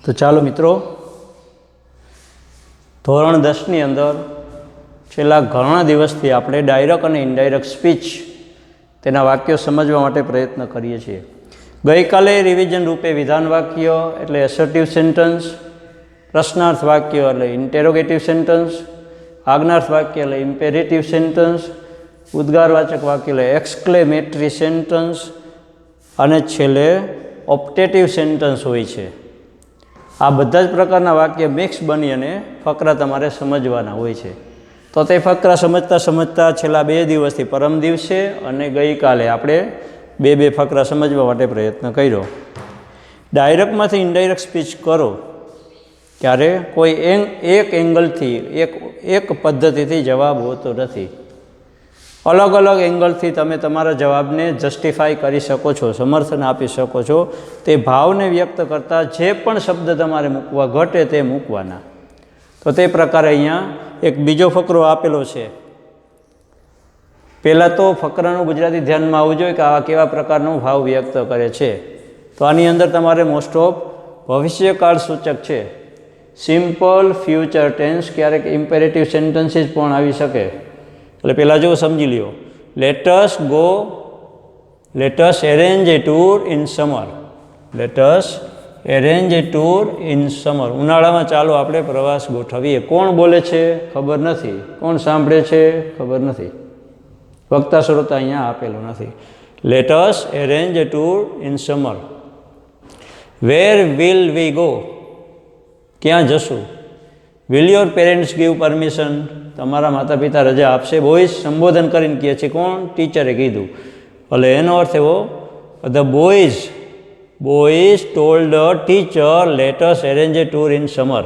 તો ચાલો મિત્રો, ધોરણ 10ની અંદર છેલ્લા ઘણા દિવસથી આપણે ડાયરેક્ટ અને ઇનડાયરેક્ટ સ્પીચ તેના વાક્યો સમજવા માટે પ્રયત્ન કરીએ છીએ. ગઈકાલે રિવિઝન રૂપે વિધાન વાક્ય એટલે એસર્ટિવ સેન્ટન્સ, પ્રશ્નાર્થ વાક્ય એટલે ઇન્ટેરોગેટિવ સેન્ટન્સ, આજ્ઞાર્થ વાક્ય એટલે ઇમ્પેરેટિવ સેન્ટન્સ, ઉદ્ગારવાચક વાક્ય એટલે એક્સક્લેમેટરી સેન્ટન્સ અને છેલ્લે ઓપ્ટેટિવ સેન્ટન્સ હોય છે. આ બધા જ પ્રકારના વાક્ય મિક્સ બની અને ફકરા તમારે સમજવાના હોય છે. તો તે ફકરા સમજતા છેલ્લા 2 દિવસથી પરમ દિવસે અને ગઈકાલે આપણે બે ફકરા સમજવા માટે પ્રયત્ન કર્યો. ડાયરેક્ટમાંથી ઇનડાયરેક્ટ સ્પીચ કરો ત્યારે કોઈ એક એંગલથી એક પદ્ધતિથી જવાબ હોતો નથી. અલગ અલગ એંગલથી તમે તમારા જવાબને જસ્ટિફાઈ કરી શકો છો, સમર્થન આપી શકો છો. તે ભાવને વ્યક્ત કરતા જે પણ શબ્દ તમારે મૂકવા ઘટે તે મૂકવાના. તો તે પ્રકારે અહીંયા એક બીજો ફકરો આપેલો છે. પહેલાં તો ફકરાનું ગુજરાતી ધ્યાનમાં આવવું જોઈએ કે આવા કેવા પ્રકારનો ભાવ વ્યક્ત કરે છે. તો આની અંદર તમારે મોસ્ટ ઓફ ભવિષ્યકાળ સૂચક છે. સિમ્પલ ફ્યુચર ટેન્સ, ક્યારેક ઇમ્પેરેટિવ સેન્ટન્સીસ પણ આવી શકે. એટલે પહેલાં જો સમજી લ્યો, lettuce arrange a tour in summer. Lettuce arrange a tour in summer. ઉનાળામાં ચાલો આપણે પ્રવાસ ગોઠવીએ. કોણ બોલે છે ખબર નથી, કોણ સાંભળે છે ખબર નથી, વક્તા શ્રોતા અહીંયા આપેલો નથી. Lettuce arrange a tour in summer. Wear will we go. ક્યાં જશું? Will your parents give permission. તમારા માતા પિતા રજા આપશે. બોયઝ સંબોધન કરીને કહે છે, કોણ? ટીચરે કીધું. એટલે એનો અર્થ એવો, the boys told teacher lettuce arrange a tour in summer.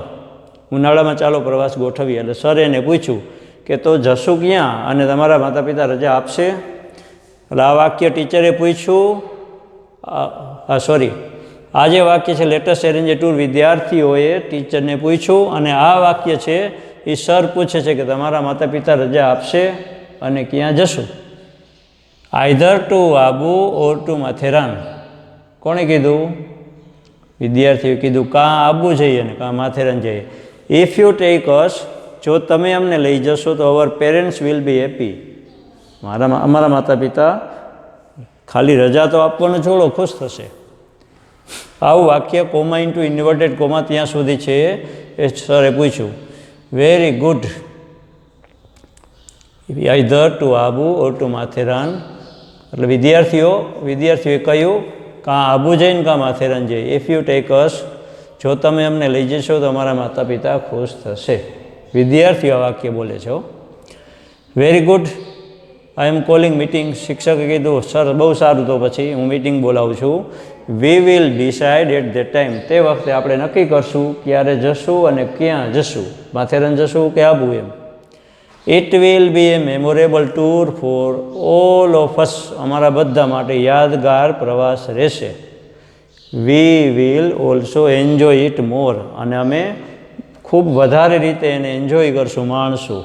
ઉનાળામાં ચાલો પ્રવાસ ગોઠવીએ. એટલે સર એને પૂછ્યું કે તો જશું ક્યાં અને તમારા માતા પિતા રજા આપશે? એટલે આ વાક્ય ટીચરે પૂછ્યું. આ જે વાક્ય છે લેટસ એરેન્જ એ ટૂર, વિદ્યાર્થીઓએ ટીચરને પૂછ્યું. અને આ વાક્ય છે એ સર પૂછે છે કે તમારા માતા પિતા રજા આપશે અને ક્યાં જશું? Either to Abu or to Matheran. કોણે કીધું? વિદ્યાર્થીઓએ કીધું કાં આબુ જઈએ ને કાં માથેરાન જઈએ. ઇફ યુ ટેક અસ, જો તમે અમને લઈ જશો તો અવર પેરેન્ટ્સ વિલ બી હેપી. અમારા માતા પિતા ખાલી રજા તો આપવાનું છોડો, ખુશ થશે. આવું વાક્ય કોમા ઇન્ટુ ઇન્વર્ટેડ કોમા ત્યાં સુધી છે એ સરે પૂછ્યું. Very good. Either to Abu or to Matheran. એટલે વિદ્યાર્થીઓએ કહ્યું કાં આબુ જઈને કાં માથેરાન જઈએ. ઇફ યુ ટેક અસ, જો તમે અમને લઈ જશો તો અમારા માતા પિતા ખુશ થશે. વિદ્યાર્થીઓ વાક્ય બોલે છે. Very good, I am calling meeting. શિક્ષકે કીધું સર બહુ સારું, તો પછી હું મીટિંગ બોલાવું છું. We will decide at that time. તે વખતે આપણે નક્કી કરશું ક્યારે જશું અને ક્યાં જશું, માથેરાન જશું કે આબુ એમ. It will be a memorable tour for all of us. અમારા બધા માટે યાદગાર પ્રવાસ રહેશે. We will also enjoy it more. અને અમે ખૂબ વધારે રીતે એને એન્જોય કરશું, માણશું.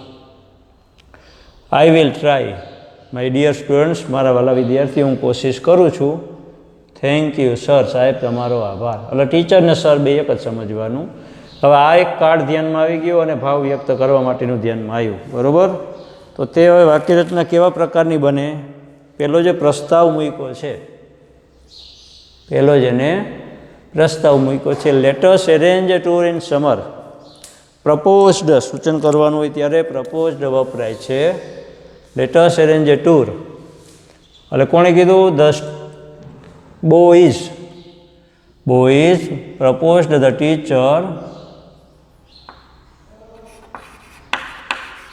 I will try my dear students. મારા વાલા વિદ્યાર્થીઓ, હું કોશિશ કરું છું. Thank you sir. સાહેબ તમારો આભાર. એટલે ટીચરને સર બે એક જ સમજવાનું. હવે આ એક કાર્ડ ધ્યાનમાં આવી ગયો અને ભાવ વ્યક્ત કરવા માટેનું ધ્યાનમાં આવ્યું, બરાબર? તો તે હવે વાક્યરચના કેવા પ્રકારની બને? પહેલો જે પ્રસ્તાવ મૂક્યો છે, let's arrange a tour in summer. Proposed સૂચન કરવાનું હોય ત્યારે પ્રપોઝડ વપરાય છે. Let's arrange a tour. એટલે કોણે કીધું? Boys proposed the teacher.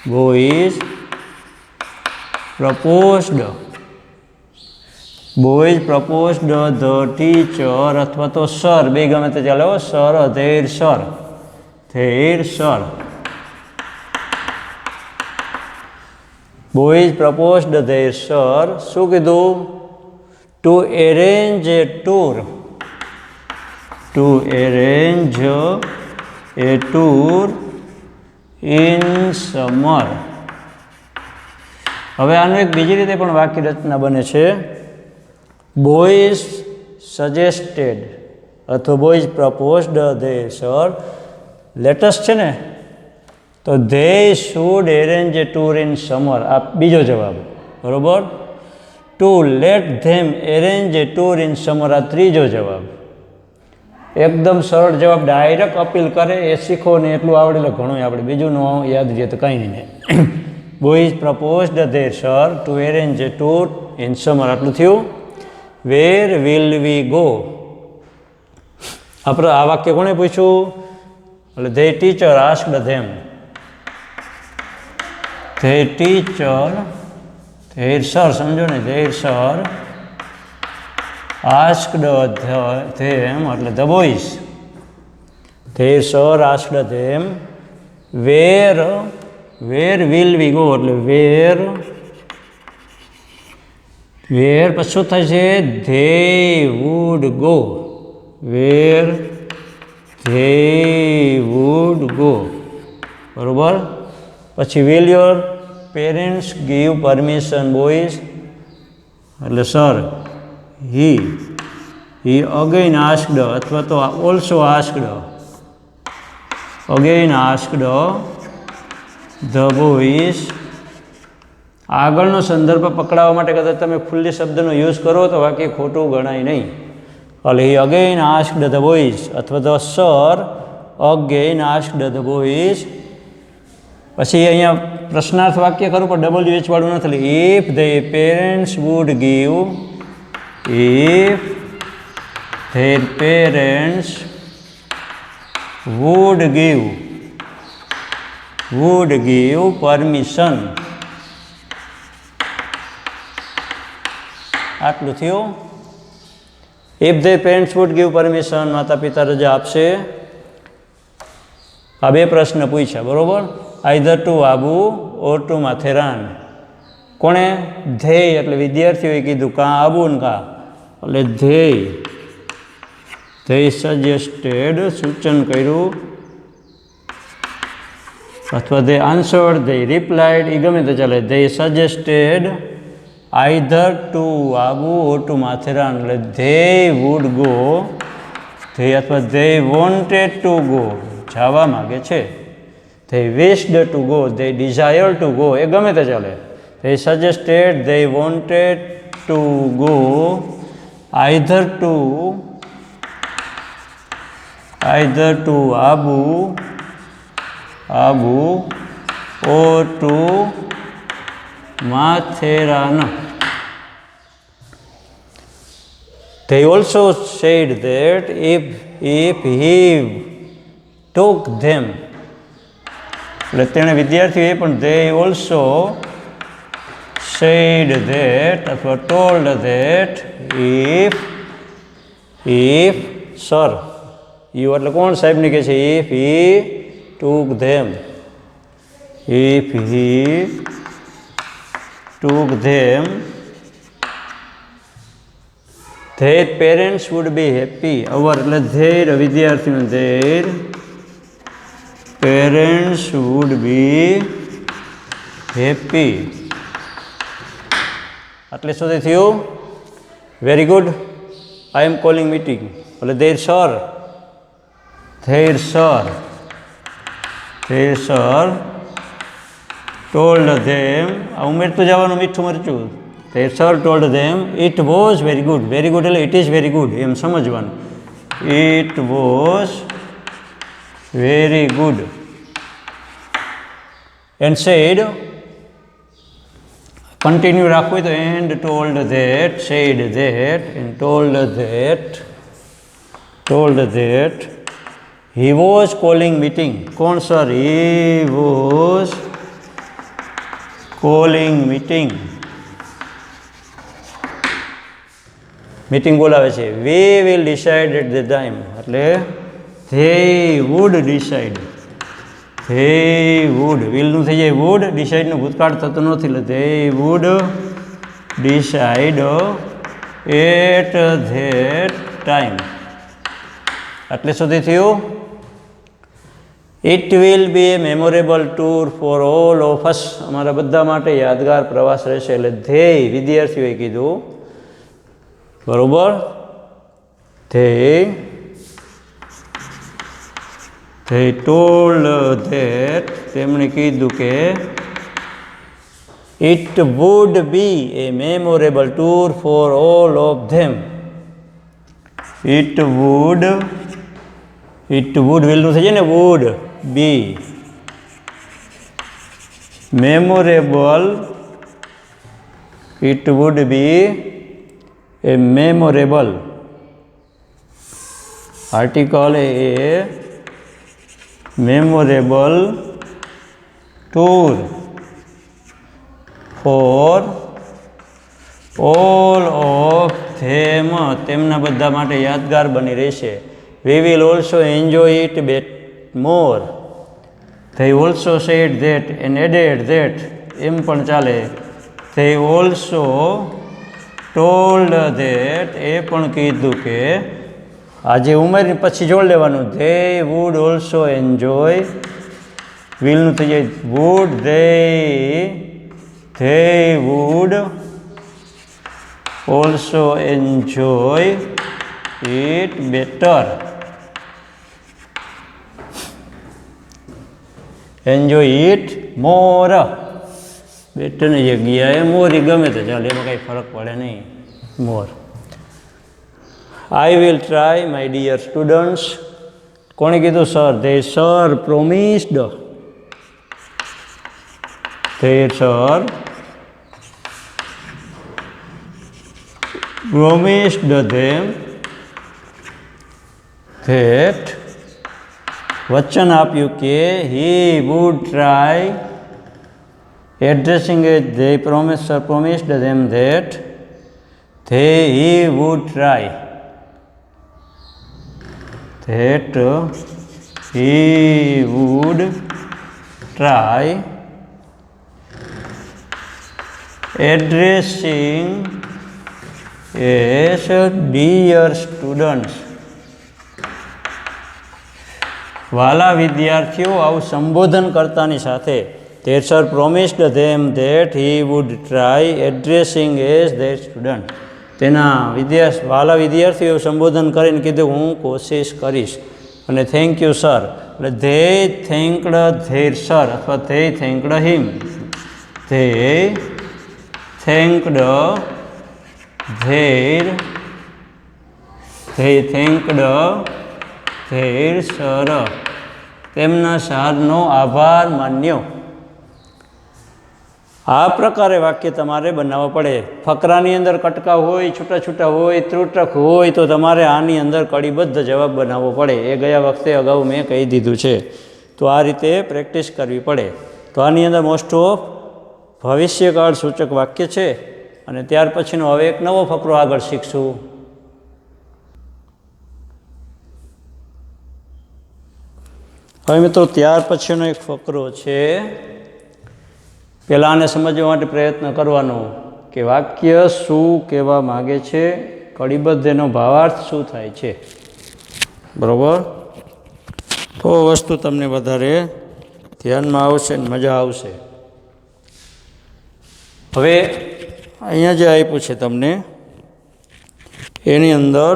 Boys proposed the teacher, અથવા તો સર, બે ગમે તે ચાલે. Sir, their sir. Boys proposed their sir. શું કીધું? To arrange a tour. In summer. હવે આનું એક બીજી રીતે પણ વાક્ય રચના બને છે. બોયઝ સજેસ્ટેડ અથવા boys proposed their sir latest છે ને, તો they should arrange a tour in summer, આ બીજો જવાબ, બરાબર. To let them arrange a tour in summer, આ ત્રીજો જવાબ. એકદમ સરળ જવાબ, ડાયરેક્ટ અપીલ કરે એ શીખો ને એટલું આવડે એટલે ઘણું આવડે, બીજું ન યાદ રહે તો કંઈ નહીં. Boys proposed their sir to arrange a tour in summer, આટલું થયું. વેર વિલ વી ગો, આપણે આ વાક્ય કોણે પૂછ્યું? એટલે the teacher asked them, the teacher their sir, સમજો ને, ધેર સર આસ્ક્ડ ધેમ એટલે the boys, their sir asked them where will we go એટલે વેર પછી શું થાય છે? They would go, where they would go, બરાબર. પછી will your parents give permission boys એટલે સર હી અગેન આસ્ક્ડ અથવા તો also asked, again asked the boys. આગળનો સંદર્ભ પકડાવવા માટે કદાચ તમે ખુલ્લી શબ્દનો યુઝ કરો તો વાક્ય ખોટું ગણાય નહીં. એટલે he again asked the boys અથવા તો sir again asked the boys. પછી અહીંયા પ્રશ્નાર્થ વાક્ય ખરું પણ WH વાળું નથી. If the parents would give, if their parents would give permission, આટલું થયું. If their parents would give permission, માતા પિતા રજા આપશે. આ બે પ્રશ્ન પૂછ્યા, બરાબર. Either to Abu or to Matheran, કોણે? ધ્યેય એટલે વિદ્યાર્થીઓએ કીધું કાં આબુ ને કાં, એટલે ધ્યેય સજેસ્ટેડ સૂચન કર્યું, અથવા ધે આન્સર્ડ, ધે રિપ્લાઇડ, એ ગમે તે ચાલે. They suggested either to Abu or to Matheran એટલે ધે વુડ ગો, ધે અથવા ધે વોન્ટેડ ટુ ગો, જવા માગે છે. They wished to go, they desired to go, એ ગમે તે ચાલે. They suggested, they wanted to go either to Abu or to Matheran. They also said that if he took them, એટલે તેણે વિદ્યાર્થીઓએ પણ they also said that અથવા told that if sir, you એટલે કોણ સાહેબને કહે છે? if he took them, if he took them their parents would be happy. એટલે their વિદ્યાર્થીઓ, their parents would be happy. આટલે સુધી થયું. Very good. I am calling meeting એટલે their sir told them, આ ઉમેરતું જવાનું મીઠું મરચું. their sir told them it was very good. Very good એટલે it is very good એમ સમજવાનું. it was very good and said, continue રાખવું હોય તો and told that, said that and told that he was calling meeting. કોણ sir? he was calling meeting. Meeting બોલાવે છે. we will decide at the time એટલે they would decide. they would, વિલનું થઈ જાય would, ડિસાઇડનું ભૂતકાળ થતું નથી એટલે they would decide at that time. આટલે સુધી થયું. It will be a memorable tour for all of us. અમારા બધા માટે યાદગાર પ્રવાસ રહેશે એટલે ધ્યેય વિદ્યાર્થીઓએ કીધું, બરોબર. ધ્યેય they told that તેમણે કીધું કે it would be a memorable tour for all of them. It would વેલું થઈ જાય ને, would be memorable. It would be a memorable article, a memorable tour for all of them. તેમના બધા માટે યાદગાર બની રહેશે. We will also enjoy it bit more. They also said that and added that. એમ પણ ચાલે. They also told that. એ પણ કીધું કે આજે ઉમેરીને પછી જોડ લેવાનું. They would also enjoy. વિલનું થઈ જાય would. They would also enjoy it better. Enjoy it more. બેટરની જગ્યાએ મોરી ગમે તો ચાલે, એમાં કંઈ ફરક પડે નહીં. મોર. I will try, my dear students. કોણે કીધું? Sir. They sir promised. Their sir promised them that. વચન આપ્યું કે he would try. Addressing it, they promised them that he would try. That he would try. Addressing as dear students. વાલા વિદ્યાર્થીઓ, આવું સંબોધન કરતાની સાથે their sir promised them that he would try, addressing as their student. તેના વાલા વિદ્યાર્થીઓ સંબોધન કરીને કીધું હું કોશિશ કરીશ. અને થેન્ક યુ સર એટલે they thanked their sir અથવા they thanked him. They thanked their sir. તેમના સારનો આભાર માન્યો. આ પ્રકારે વાક્ય તમારે બનાવવા પડે. ફકરાની અંદર કટકા હોય, છૂટા છૂટા હોય, ત્રુટક હોય તો તમારે આની અંદર કડીબદ્ધ જવાબ બનાવવો પડે. એ ગયા વખતે અગાઉ મેં કહી દીધું છે. તો આ રીતે પ્રેક્ટિસ કરવી પડે. તો આની અંદર મોસ્ટ ઓફ ભવિષ્યકાળ સૂચક વાક્ય છે. અને ત્યાર પછીનો હવે એક નવો ફકરો આગળ શીખશું. હવે મિત્રો ત્યાર પછીનો એક ફકરો છે. પહેલાં આને સમજવા માટે પ્રયત્ન કરવાનો કે વાક્ય શું કહેવા માગે છે, કડીબદ્ધ એનો ભાવાર્થ શું થાય છે. બરાબર? તો વસ્તુ તમને વધારે ધ્યાનમાં આવશે ને મજા આવશે. હવે અહીંયા જે આપ્યું છે તમને એની અંદર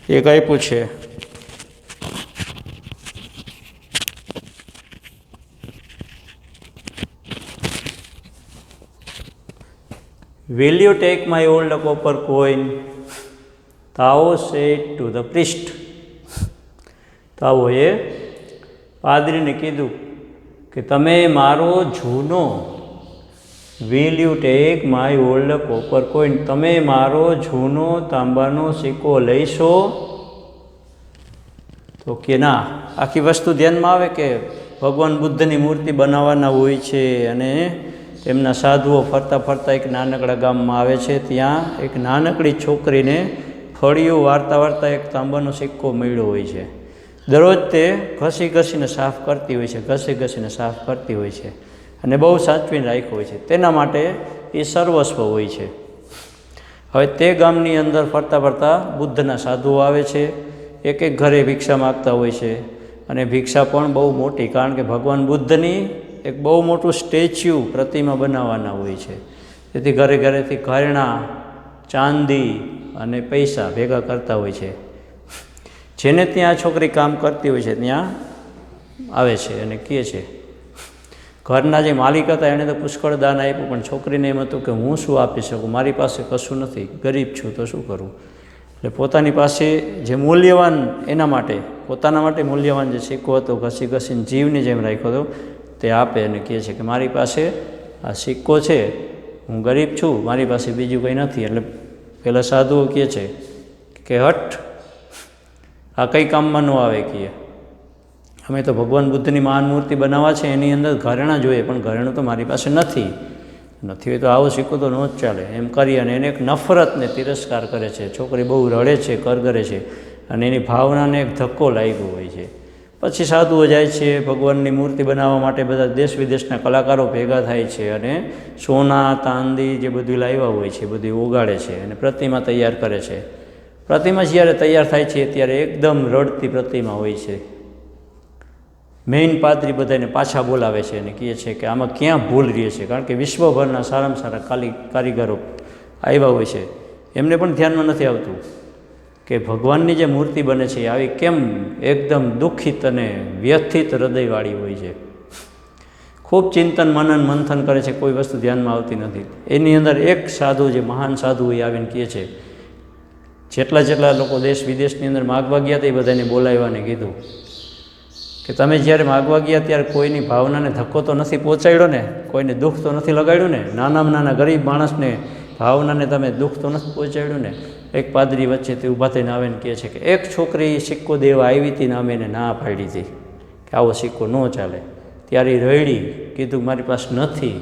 એક આપ્યું છે Will you take my old copper coin? Tao said to the priest. તાઓએ પાદરીને કીધું કે તમે મારો જૂનો Will you take my old copper coin? તમે મારો જૂનો તાંબાનો સિક્કો લઈશો? તો કે ના. આખી વસ્તુ ધ્યાનમાં આવે કે ભગવાન બુદ્ધની મૂર્તિ બનાવવાના હોય છે અને તેમના સાધુઓ ફરતા ફરતા એક નાનકડા ગામમાં આવે છે. ત્યાં એક નાનકડી છોકરીને ફળિયું વાર્તા વાર્તા એક તાંબાનો સિક્કો મળ્યો હોય છે. દરરોજ તે ઘસીને સાફ કરતી હોય છે, ઘસીને સાફ કરતી હોય છે અને બહુ સાચવીને રાખ્યો હોય છે. તેના માટે એ સર્વસ્વ હોય છે. હવે તે ગામની અંદર ફરતા ફરતા બુદ્ધના સાધુઓ આવે છે. એક એક ઘરે ભિક્ષા માગતા હોય છે અને ભિક્ષા પણ બહુ મોટી, કારણ કે ભગવાન બુદ્ધની એક બહુ મોટું સ્ટેચ્યુ પ્રતિમા બનાવવાના હોય છે. તેથી ઘરે ઘરેથી ઘરેણાં, ચાંદી અને પૈસા ભેગા કરતા હોય છે. જેને ત્યાં છોકરી કામ કરતી હોય છે ત્યાં આવે છે અને કહે છે. ઘરના જે માલિક હતા એણે તો પુષ્કળ દાન આપ્યું, પણ છોકરીને એમ હતું કે હું શું આપી શકું, મારી પાસે કશું નથી, ગરીબ છું તો શું કરું. એટલે પોતાની પાસે જે મૂલ્યવાન, એના માટે પોતાના માટે મૂલ્યવાન જે સિક્કો હતો ઘસી ઘસીને જીવની જેમ રાખ્યો હતો તે આપે અને કહે છે કે મારી પાસે આ સિક્કો છે, હું ગરીબ છું, મારી પાસે બીજું કંઈ નથી. એટલે પેલા સાધુઓ કહે છે કે હટ, આ કંઈ કામમાં ન આવે. કહે અમે તો ભગવાન બુદ્ધની મહાન મૂર્તિ બનાવવા છે, એની અંદર ઘરેણાં જોઈએ, પણ ઘરેણું તો મારી પાસે નથી હોય તો આવો સિક્કો તો ન જ ચાલે. એમ કરી અને એને એક નફરતને તિરસ્કાર કરે છે. છોકરી બહુ રડે છે, કરગરે છે અને એની ભાવનાને એક ધક્કો લાગ્યો હોય છે. પછી સાધુઓ જાય છે, ભગવાનની મૂર્તિ બનાવવા માટે બધા દેશ વિદેશના કલાકારો ભેગા થાય છે અને સોના ચાંદી જે બધું લાવ્યા હોય છે બધું ઓગાળે છે અને પ્રતિમા તૈયાર કરે છે. પ્રતિમા જ્યારે તૈયાર થાય છે ત્યારે એકદમ રડતી પ્રતિમા હોય છે. મેઇન પાદરી બધાને પાછા બોલાવે છે અને કહે છે કે આમાં ક્યાં ભૂલ રહી છે, કારણ કે વિશ્વભરના સારામાં સારા કારીગરો આવ્યા હોય છે, એમને પણ ધ્યાનમાં નથી આવતું કે ભગવાનની જે મૂર્તિ બને છે આવી કેમ એકદમ દુઃખિત અને વ્યથિત હૃદયવાળી હોય છે. ખૂબ ચિંતન મનન મંથન કરે છે, કોઈ વસ્તુ ધ્યાનમાં આવતી નથી. એની અંદર એક સાધુ, જે મહાન સાધુ એ આવીને કહે છે, જેટલા લોકો દેશ વિદેશની અંદર માગવા ગયા હતા એ બધાને બોલાવ્યાને કીધું કે તમે જ્યારે માગવા ગયા ત્યારે કોઈની ભાવનાને ધક્કો તો નથી પહોંચાડ્યો ને, કોઈને દુઃખ તો નથી લગાડ્યું ને, નાનામાં નાના ગરીબ માણસને ભાવનાને તમે દુઃખ તો નથી પહોંચાડ્યું ને. એક પાદરી વચ્ચે તે ઊભા થઈને આવે ને કહે છે કે એક છોકરી સિક્કો દેવા આવી હતી ને અમે એને ના પાડી હતી કે આવો સિક્કો ન ચાલે. ત્યારે એ રડી, કીધું મારી પાસે નથી,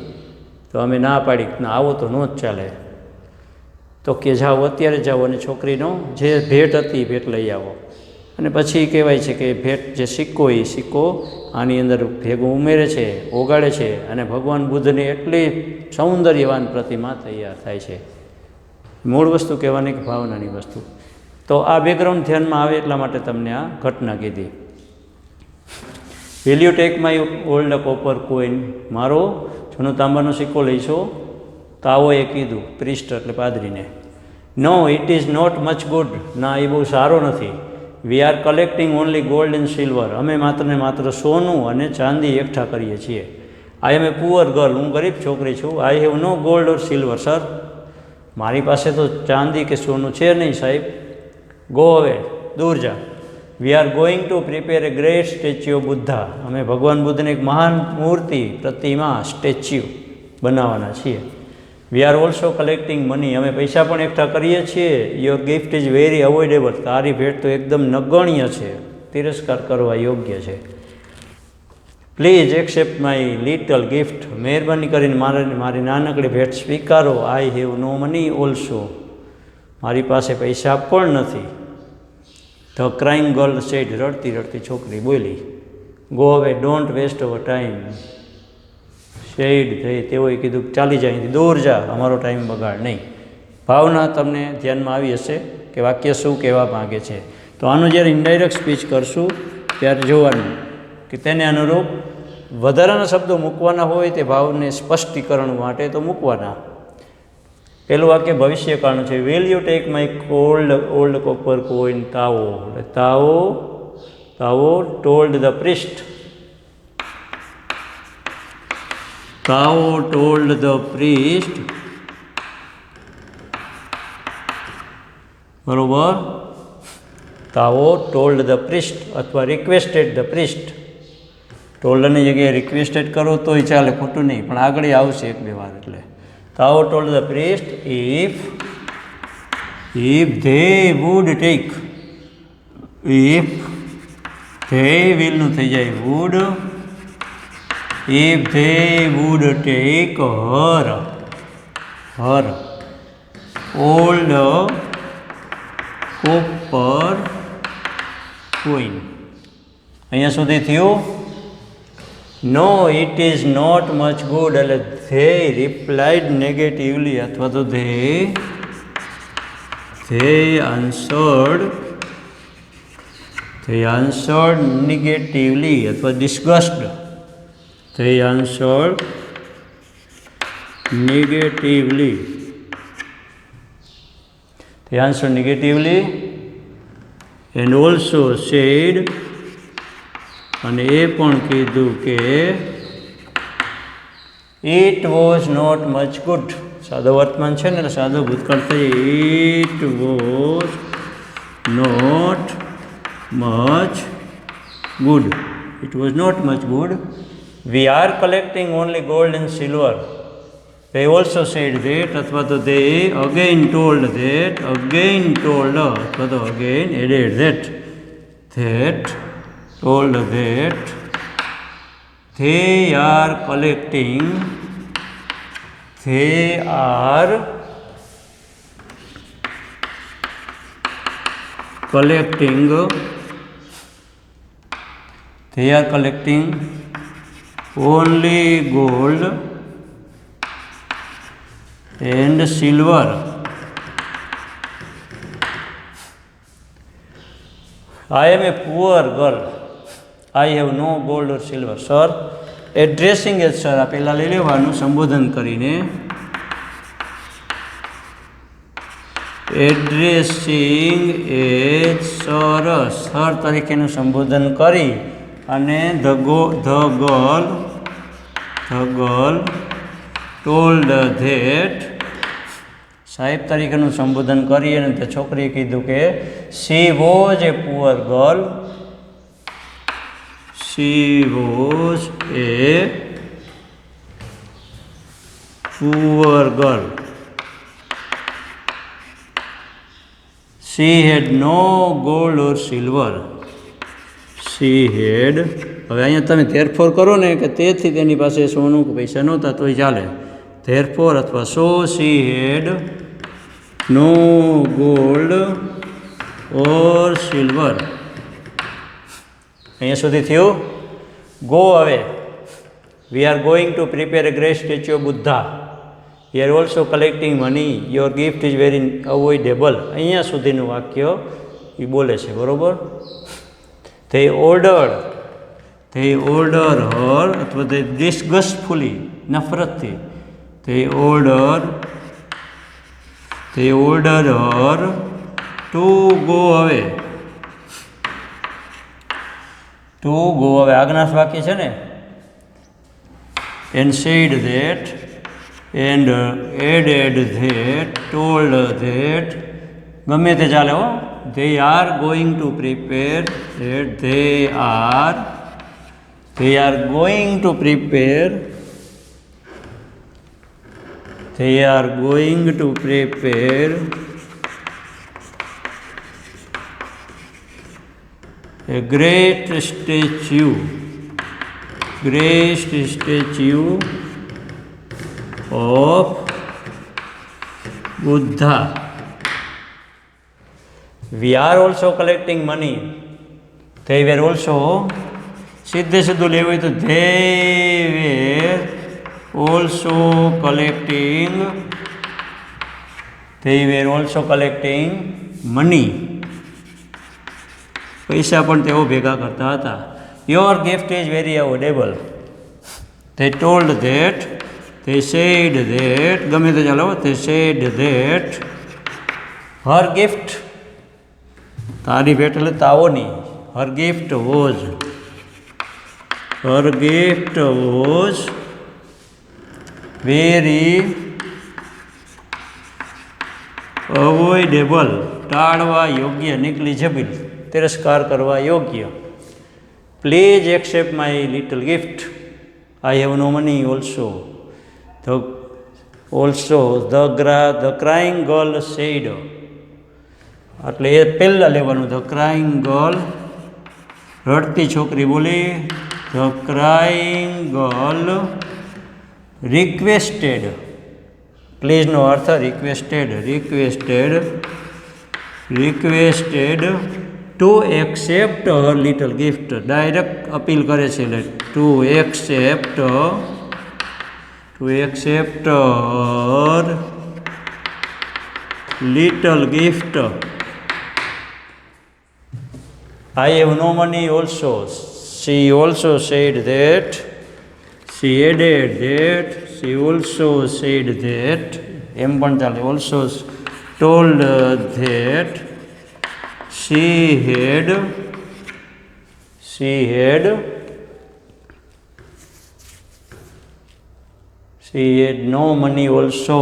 તો અમે ના પાડી ના આવો તો ન જ ચાલે. તો કે જાઓ, અત્યારે જાઓ અને છોકરીનો જે ભેટ હતી ભેટ લઈ આવો. અને પછી કહેવાય છે કે ભેટ જે સિક્કો એ સિક્કો આની અંદર ભેગું ઉમેરે છે, ઓગાળે છે અને ભગવાન બુદ્ધની એટલી સૌંદર્યવાન પ્રતિમા તૈયાર થાય છે. મૂળ વસ્તુ કહેવાની કે ભાવનાની વસ્તુ. તો આ બેકગ્રાઉન્ડ ધ્યાનમાં આવે એટલા માટે તમને આ ઘટના કીધી. Will you take my old copper coin, મારો જૂનો તાંબાનો સિક્કો લઈશો? તાઓએ કીધું, પ્રિસ્ટ એટલે પાદરીને, no it is not much good, ના એ બહુ સારો નથી. We are collecting only gold and silver, અમે માત્ર ને માત્ર સોનું અને ચાંદી એકઠા કરીએ છીએ. આઈ એમ એ પુઅર ગર્લ, હું ગરીબ છોકરી છું. I have no gold or silver sir, મારી પાસે તો ચાંદી કે સોનું છે નહીં સાહેબ. ગો અવે, દૂર જા. વી are going to prepare a great statue of Buddha, અમે ભગવાન બુદ્ધની એક મહાન મૂર્તિ, પ્રતિમા, સ્ટેચ્યુ બનાવવાના છીએ. વી આર ઓલ્સો કલેક્ટિંગ મની, અમે પૈસા પણ એકઠા કરીએ છીએ. યોર ગિફ્ટ ઇઝ વેરી અવોઇડેબલ, તારી ભેટ તો એકદમ નગણ્ય છે, તિરસ્કાર કરવા યોગ્ય છે. Please accept my little gift, મહેરબાની કરીને મારી નાનકડી ભેટ સ્વીકારો. I have no money also, મારી પાસે પૈસા પણ નથી. ધ ક્રાઇંગ ગર્લ સેડ, રડતી રડતી છોકરી બોલી. Go away, don't waste our time. શેડ થઈ, તેઓએ કીધું ચાલી જાય, અહીંથી દૂર જા, અમારો ટાઈમ બગાડ નહીં. ભાવના તમને ધ્યાનમાં આવી હશે કે વાક્ય શું કહેવા માગે છે. તો આનું જ્યારે ઇનડાયરેક્ટ સ્પીચ કરશું ત્યારે જોવાનું કે તેને અનુરૂપ વધારાના શબ્દો મૂકવાના હોય તે ભાવને સ્પષ્ટીકરણ માટે તો મૂકવાના. પહેલું વાક્ય ભવિષ્યકાળનું છે. Will you take my old copper coin Tao, Tao told the priest, Tao told the priest, બરોબર. તાઓ ટોલ્ડ ધ પ્રિસ્ટ અથવા રિક્વેસ્ટેડ ધ પ્રિસ્ટ. ટોલ્ડની જગ્યાએ રિક્વેસ્ટેડ કરો તોય ચાલે, ખોટું નહીં, પણ આગળ આવશે એક બે વાર. એટલે Tao told the priest if they would take, if they વિલનું થઈ જાય would, if they would take her old copper coin. અહીંયા સુધી થયું. No it is not much good, એટલે they replied negatively અથવા તો they answered negatively અથવા disgusted. They answered negatively. They answered negatively. And also said, અને એ પણ કીધું કે it was not much good. સાદો વર્તમાન છે ને એટલે સાદો ભૂતકાળ થઈ. It was not much good. It was not much good. We are collecting only gold and silver. They also said that, અથવા તો they again told that, again told, અથવા તો again added that, told that they are collecting only gold and silver. I am a poor girl. I have no gold or silver. Sir, addressing as sir, આ પહેલાં લઈ લેવાનું સંબોધન કરીને. Addressing એજ sir, sir તરીકેનું સંબોધન કરી અને ધ ગર્લ ટોલ્ડ ધેટ, સાહેબ તરીકેનું સંબોધન કરી અને તે છોકરીએ કીધું કે she was a poor girl, she was a poor girl, she had no gold or silver, she had, હવે અહીંયા તમે ધેરફોર કરો ને કે તેથી તેની પાસે સોનું કે પૈસા નહોતા તોય ચાલે. ધેરફોર અથવા સો શી had no gold or silver. અહીંયા સુધી થયું. ગો હવે. We are going to prepare a great statue of Buddha. We are also collecting money. Your gift is very avoidable. અહીંયા સુધીનું વાક્ય એ બોલે છે, બરાબર. They order her, અથવા they disgustfully, નફરતથી, they order her to go away. To go away આજ્ઞાર્થ વાક્ય છે ને. And said that, and added that, told that, ગમે તે ચાલે હો. They are going to prepare that, they are going to prepare a great statue of Buddha. We are also collecting money. They were also, સીધે સીધું લેવું હોય તો they were also collecting money. પૈસા પણ તેઓ ભેગા કરતા હતા. Your gift is very affordable. They told that, they said that, ગમે તે ચાલો, they said that her gift, તારી ભેટ એટલે તાઓની, her gift was very avoidable, ટાળવા યોગ્ય, negligible, તિરસ્કાર કરવા યોગ્ય. Please accept my little gift. I have no money also. The crying girl said. એટલે એ પહેલાં લેવાનું. ધ ક્રાઇંગ ગર્લ, રડતી છોકરી બોલી. The crying girl requested. પ્લીઝનો અર્થ requested to accept her little gift. Direct appeal કરે છે એટલે to accept her little gift. I have no money also. She also said that. She added that. She also said that. એમ પણ ચાલે. Also told that. she had no money also.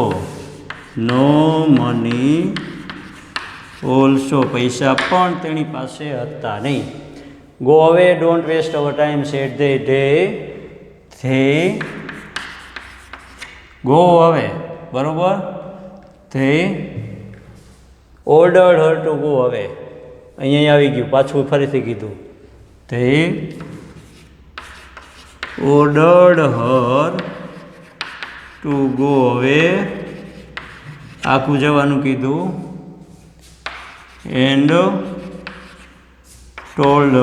પૈસા પણ તેની પાસે હતા નહીં. Go away, don't waste our time, said they go away, બરોબર. they ordered her to go away. અહીંયા આવી ગયું, પાછું ફરીથી કીધું. they ordered her to go away. આખું જવાનું કીધું. and told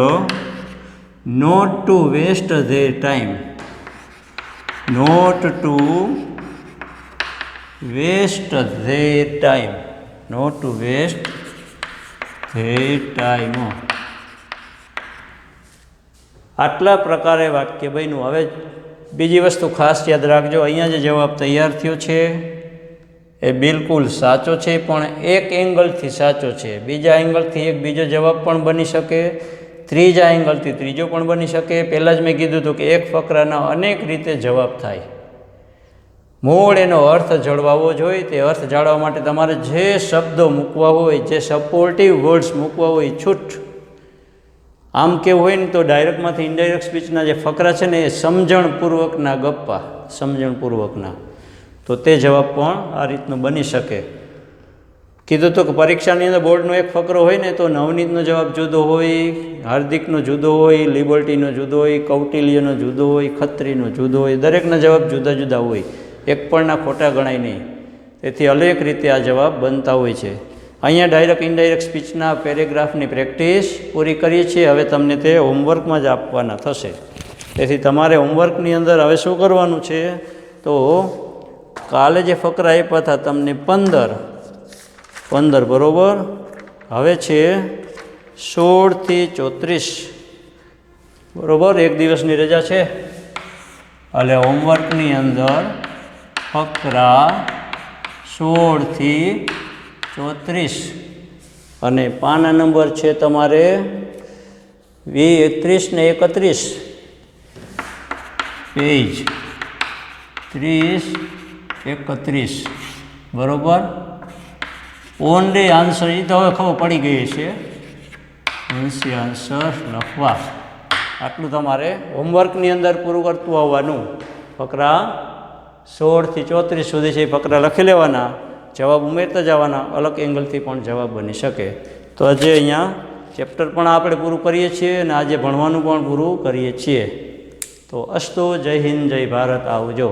not to waste their time. not to waste their time. આટલા પ્રકારે વાક્ય બન્યું. હવે બીજી વસ્તુ ખાસ યાદ રાખજો, અહીંયા જે જવાબ તૈયાર થયો છે એ બિલકુલ સાચો છે, પણ એક એંગલથી સાચો છે. બીજા એંગલથી એક બીજો જવાબ પણ બની શકે, ત્રીજા એંગલથી ત્રીજો પણ બની શકે. પહેલાં જ મેં કીધું હતું કે એક ફકરાના અનેક રીતે જવાબ થાય. મૂળ એનો અર્થ જળવાવો જોઈએ. તે અર્થ જાળવવા માટે તમારે જે શબ્દો મૂકવા હોય, જે સપોર્ટિવ વર્ડ્સ મૂકવા હોય, છૂટ. આમ કેવું હોય ને તો ડાયરેક્ટમાંથી ઇનડાયરેક્ટ સ્પીચના જે ફકરા છે ને એ સમજણપૂર્વકના ગપ્પા, સમજણપૂર્વકના, તો તે જવાબ પણ આ રીતનું બની શકે. કીધું તો કે પરીક્ષાની અંદર બોર્ડનો એક ફકરો હોય ને તો નવનીતનો જવાબ જુદો હોય, હાર્દિકનો જુદો હોય, લિબર્ટીનો જુદો હોય, કૌટિલ્યનો જુદો હોય, ખત્રીનો જુદો હોય, દરેકના જવાબ જુદા જુદા હોય. એક પણના ખોટા ગણાય નહીં. તેથી અનેક રીતે આ જવાબ બનતા હોય છે. અહીંયા ડાયરેક્ટ ઇનડાયરેક્ટ સ્પીચના પેરેગ્રાફની પ્રેક્ટિસ પૂરી કરીએ છીએ. હવે તમને તે હોમવર્કમાં જ આપવાના થશે. તેથી તમારે હોમવર્કની અંદર હવે શું કરવાનું છે, તો કાલે જે ફકરા આપ્યા હતા તમને 15 બરાબર, હવે છે 16 થી 34 બરાબર. એક દિવસની રજા છે એટલે હોમવર્કની અંદર ફકરા 16 થી 34 અને પાના નંબર છે તમારે 30 ને 31, પેજ 30-31 બરાબર. ઓનલી આન્સર, એ તો હવે ખબર પડી ગઈ છે, આન્સર લખવા. આટલું તમારે હોમવર્કની અંદર પૂરું કરતું આવવાનું. ફકરા 16 થી 34 સુધી છે એ ફકરા લખી લેવાના, જવાબ ઉમેરતા જવાના. અલગ એંગલથી પણ જવાબ બની શકે. તો આજે અહીંયા ચેપ્ટર પણ આપણે પૂરું કરીએ છીએ અને આજે ભણવાનું પણ પૂરું કરીએ છીએ. તો અસ્તુ, જય હિન્દ, જય ભારત, આવજો.